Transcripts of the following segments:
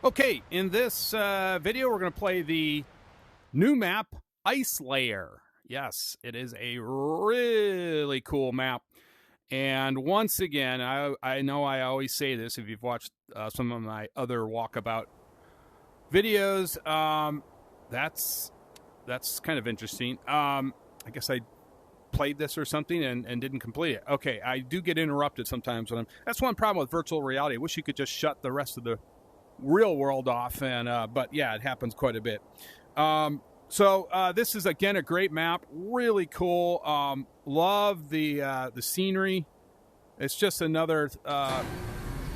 Okay, in this video, we're going to play the new map, Ice Lair. Yes, it is a really cool map. And once again, I know I always say this if you've watched some of my other Walkabout videos. That's kind of interesting. I guess I played this or something and didn't complete it. Okay, I do get interrupted sometimes when that's one problem with virtual reality. I wish you could just shut the rest of the real world off, and but yeah, it happens quite a bit. So this is again a great map, really cool. Love the scenery. It's just another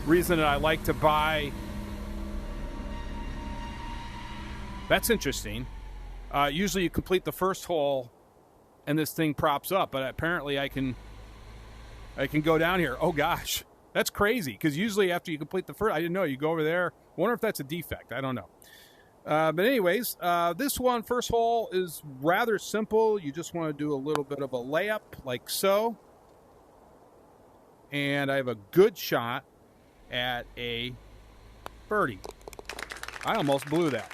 reason that I like to buy. That's interesting. Usually you complete the first hole and this thing props up, but apparently I can go down here. Oh gosh, that's crazy, because usually after you complete the first, I didn't know, you go over there. Wonder if that's a defect. I don't know. But anyways, this one, first hole, is rather simple. You just want to do a little bit of a layup like so. And I have a good shot at a birdie. I almost blew that.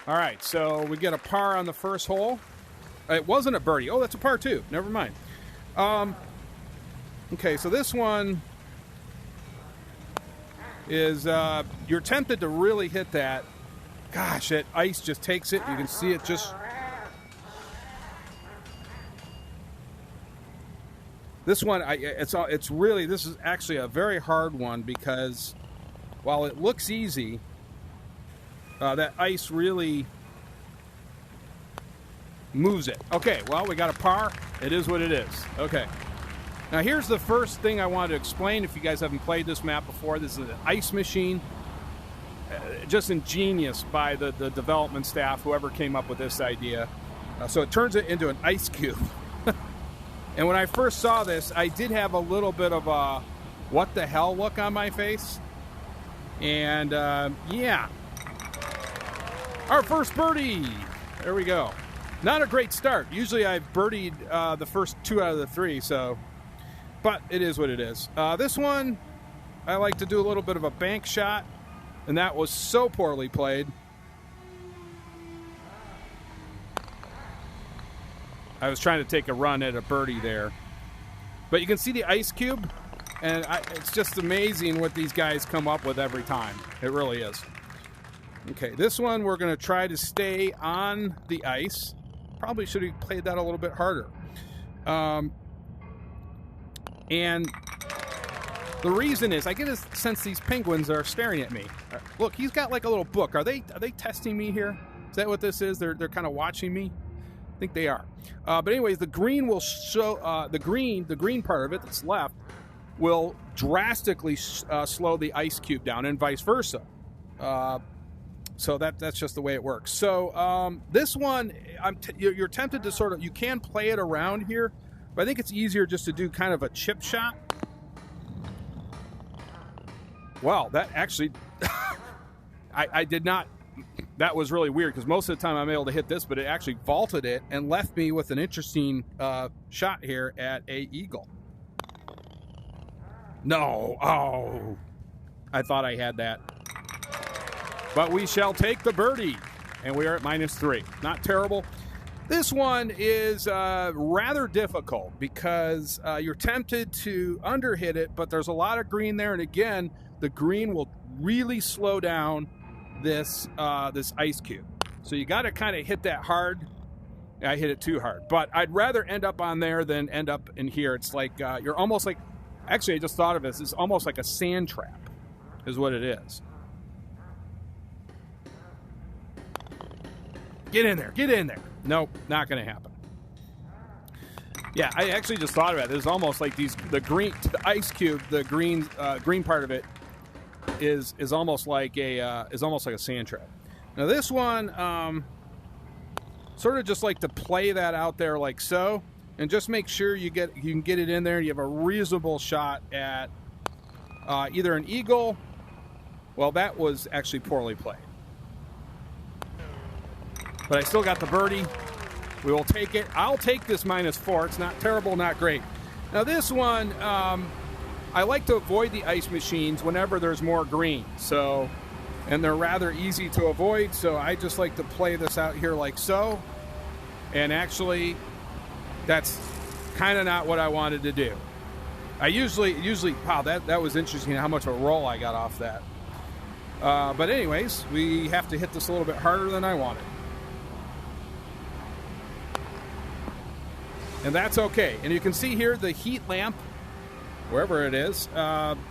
All right, so we get a par on the first hole. It wasn't a birdie. Oh, that's a par too. Never mind. Okay, so this one is you're tempted to really hit that. Gosh, that ice just takes it. You can see it just. This one, it's really, this is actually a very hard one, because while it looks easy, that ice really moves it. Okay, well, we got a par. It is what it is. Okay. Now, here's the first thing I wanted to explain. If you guys haven't played this map before, this is an ice machine. Just ingenious by the development staff, whoever came up with this idea. So it turns it into an ice cube. And when I first saw this, I did have a little bit of a what the hell look on my face. And yeah. Our first birdie. There we go. Not a great start. Usually I've birdied the first 2 out of the 3, so... But it is what it is. This one, I like to do a little bit of a bank shot, and that was so poorly played. I was trying to take a run at a birdie there. But you can see the ice cube, and it's just amazing what these guys come up with every time. It really is. Okay, this one we're going to try to stay on the ice. Probably should have played that a little bit harder. And the reason is, I get a sense these penguins are staring at me. Look, he's got like a little book. Are they testing me here? Is that what this is? They're kind of watching me? I think they are. But anyways, the green will show the green part of it that's left will drastically slow the ice cube down, and vice versa. So that's just the way it works. So this one, you're tempted to sort of, you can play it around here, but I think it's easier just to do kind of a chip shot. Wow, that actually, I did not, that was really weird, because most of the time I'm able to hit this, but it actually vaulted it and left me with an interesting shot here at a eagle. No, oh, I thought I had that. But we shall take the birdie, and we are at -3. Not terrible. This one is rather difficult, because you're tempted to underhit it, but there's a lot of green there, and again, the green will really slow down this ice cube. So you got to kind of hit that hard. I hit it too hard, but I'd rather end up on there than end up in here. It's like you're almost like, actually I just thought of this, it's almost like a sand trap is what it is. Get in there, get in there. Nope, not going to happen. Yeah, I actually just thought about it. It's almost like the ice cube, the green part of it is almost like a sand trap. Now this one, sort of just like to play that out there like so, and just make sure you can get it in there. You have a reasonable shot at either an eagle. Well, that was actually poorly played. But I still got the birdie. We will take it. I'll take this -4. It's not terrible, not great. Now this one, I like to avoid the ice machines whenever there's more green. So and they're rather easy to avoid, so I just like to play this out here like so. And actually, that's kind of not what I wanted to do. I usually, wow, that was interesting how much of a roll I got off that. But anyways, we have to hit this a little bit harder than I wanted. And that's okay. And you can see here the heat lamp, wherever it is,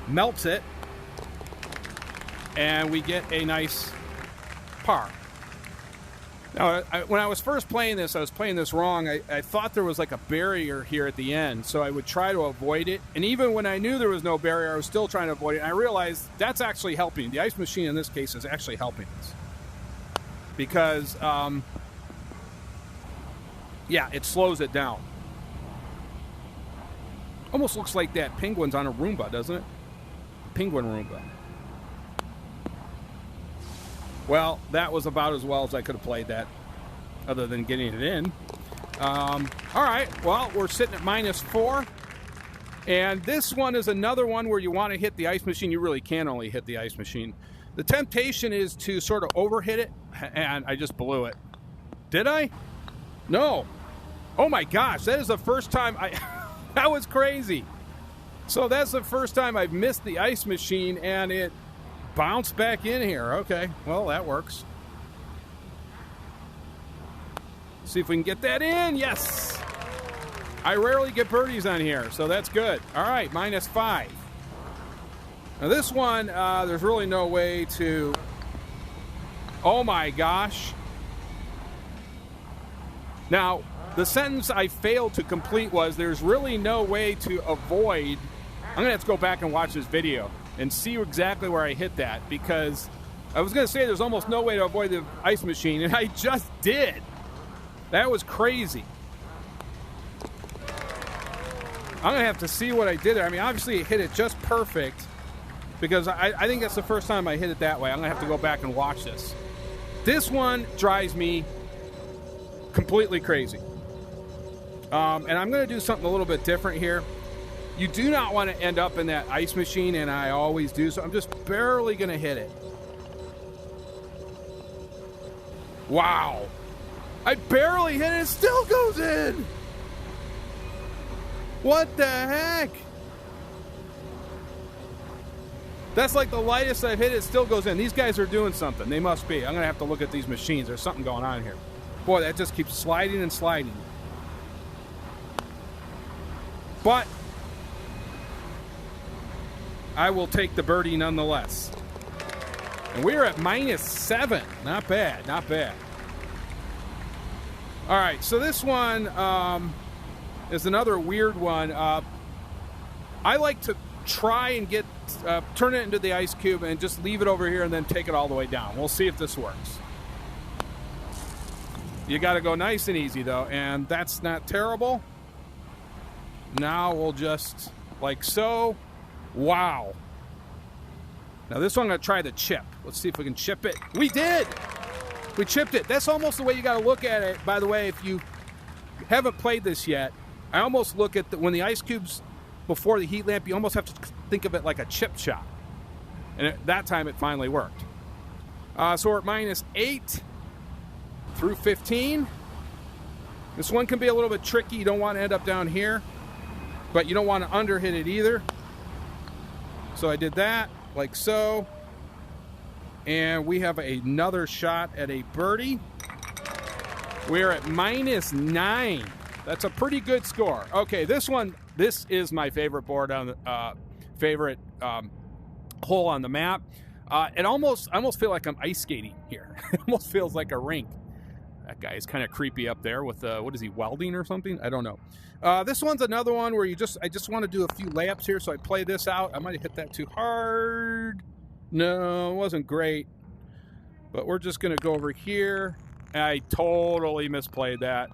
melts it. And we get a nice par. Now, when I was first playing this, I was playing this wrong. I thought there was like a barrier here at the end, so I would try to avoid it. And even when I knew there was no barrier, I was still trying to avoid it. And I realized that's actually helping. The ice machine in this case is actually helping us. Because, yeah, it slows it down. Almost looks like that penguin's on a Roomba, doesn't it? Penguin Roomba. Well, that was about as well as I could have played that, other than getting it in. All right, well, we're sitting at -4. And this one is another one where you want to hit the ice machine. You really can only hit the ice machine. The temptation is to sort of overhit it, and I just blew it. Did I? No. Oh, my gosh, that is the first time I... That was crazy. So that's the first time I've missed the ice machine, and it bounced back in here. Okay, well, that works. See if we can get that in. Yes. I rarely get birdies on here, so that's good. All right, -5. Now this one, there's really no way to... Oh, my gosh. Now... The sentence I failed to complete was, there's really no way to avoid... I'm going to have to go back and watch this video and see exactly where I hit that, because I was going to say there's almost no way to avoid the ice machine, and I just did. That was crazy. I'm going to have to see what I did there. I mean, obviously it hit it just perfect, because I think that's the first time I hit it that way. I'm going to have to go back and watch this. This one drives me completely crazy. And I'm going to do something a little bit different here. You do not want to end up in that ice machine, and I always do, so I'm just barely going to hit it. Wow. I barely hit it. It still goes in. What the heck? That's like the lightest I've hit. It still goes in. These guys are doing something. They must be. I'm going to have to look at these machines. There's something going on here. Boy, that just keeps sliding and sliding. But I will take the birdie nonetheless. And we're at -7. Not bad, not bad. All right, so this one is another weird one. I like to try and get turn it into the ice cube and just leave it over here and then take it all the way down. We'll see if this works. You got to go nice and easy, though, and that's not terrible. Now we'll just, like so. Wow. Now this one I'm going to try the chip. Let's see if we can chip it. We did! We chipped it. That's almost the way you got to look at it. By the way, if you haven't played this yet, I almost look at when the ice cube's before the heat lamp, you almost have to think of it like a chip shot. And at that time, it finally worked. So we're at -8 through 15. This one can be a little bit tricky. You don't want to end up down here, but you don't want to underhit it either. So I did that, like so. And we have another shot at a birdie. We're at -9. That's a pretty good score. Okay, this one, this is my favorite board on the favorite hole on the map. I almost feel like I'm ice skating here. It almost feels like a rink. That guy is kind of creepy up there with what is he, welding or something? I don't know. This one's another one where I just want to do a few layups here, so I play this out. I might have hit that too hard. No, it wasn't great. But we're just going to go over here. I totally misplayed that.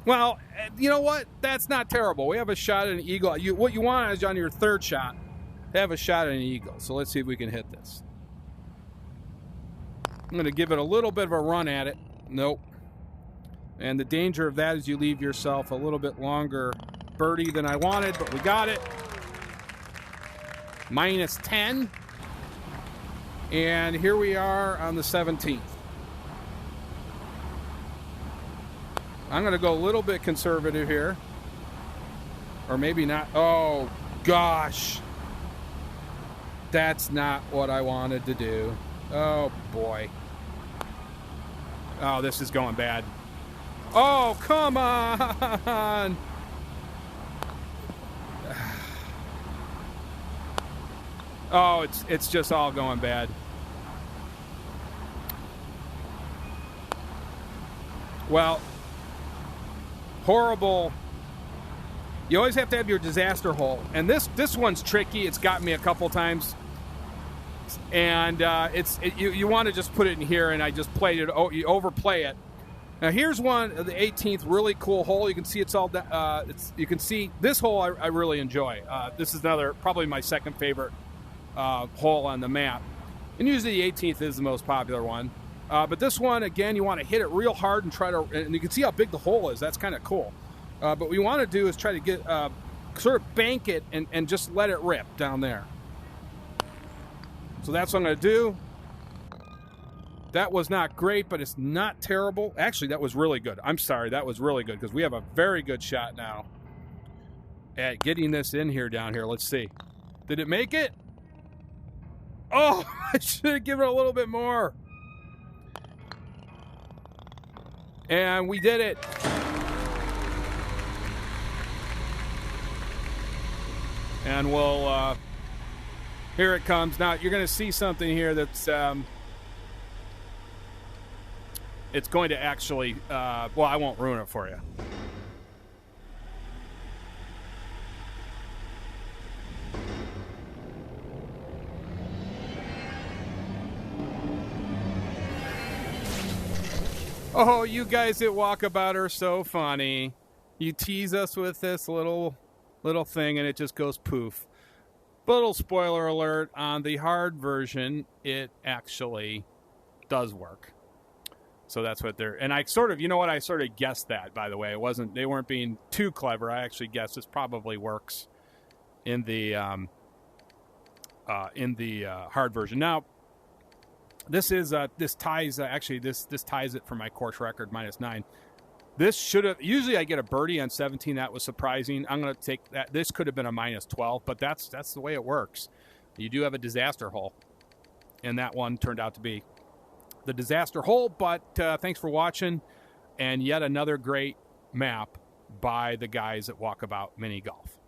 Well, you know what? That's not terrible. We have a shot at an eagle. What you want is on your third shot to have a shot at an eagle. So let's see if we can hit this. I'm going to give it a little bit of a run at it. Nope. And the danger of that is you leave yourself a little bit longer birdie than I wanted, but we got it. -10. And here we are on the 17th. I'm going to go a little bit conservative here. Or maybe not. Oh, gosh. That's not what I wanted to do. Oh, boy. Oh, this is going bad. Oh, come on. Oh, it's just all going bad. Well, horrible. You always have to have your disaster hole, and this one's tricky. It's got me a couple times, and you want to just put it in here, and I just played it. Oh, you overplay it. Now here's one, the 18th, really cool hole. You can see it's all. You can see this hole. I really enjoy. This is probably my second favorite hole on the map, and usually the 18th is the most popular one. But this one, again, you want to hit it real hard and try to, and you can see how big the hole is. That's kind of cool. But what you want to do is try to get, sort of bank it and just let it rip down there. So that's what I'm going to do. That was not great, but it's not terrible. Actually, that was really good. I'm sorry, that was really good because we have a very good shot now at getting this in here down here. Let's see. Did it make it? Oh, I should have given it a little bit more. And we did it. And we'll, here it comes. Now, you're going to see something here that's, it's going to actually, well, I won't ruin it for you. Oh, you guys at Walkabout are so funny. You tease us with this little thing, and it just goes poof. But little spoiler alert, on the hard version, it actually does work. So that's what they're... And I sort of... You know what? I sort of guessed that, by the way. It wasn't... They weren't being too clever. I actually guessed this probably works in the hard version. Now... This is this ties actually this ties it for my course record -9. This should have usually I get a birdie on 17. That was surprising. I'm going to take that. This could have been a -12, but that's the way it works. You do have a disaster hole, and that one turned out to be the disaster hole. But thanks for watching, and yet another great map by the guys at Walkabout Mini Golf.